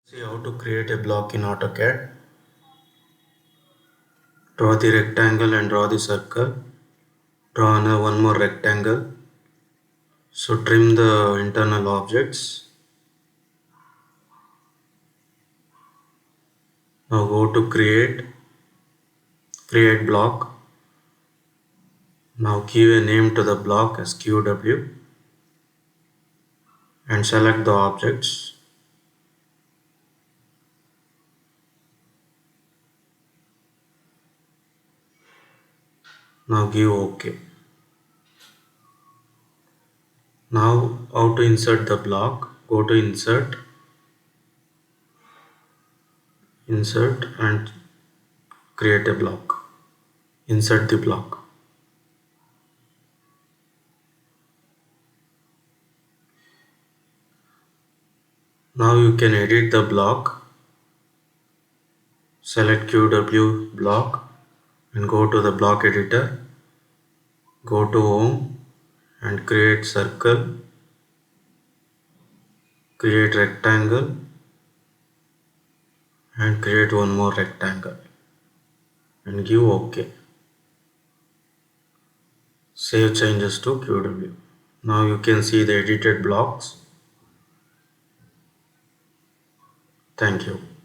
See how to create a block in Autocad. Draw the rectangle and draw the circle. Draw one more rectangle. So trim the internal objects. Now go to create block. Now give a name to the block as QW and select the objects. Now give OK. Now how to insert the block? Go to insert and create a block. Insert the block. Now you can edit the block. Select QW block and go to the block editor. Go to home and create circle, create rectangle and create one more rectangle and give OK. Save changes to QW. Now you can see the edited blocks. Thank you.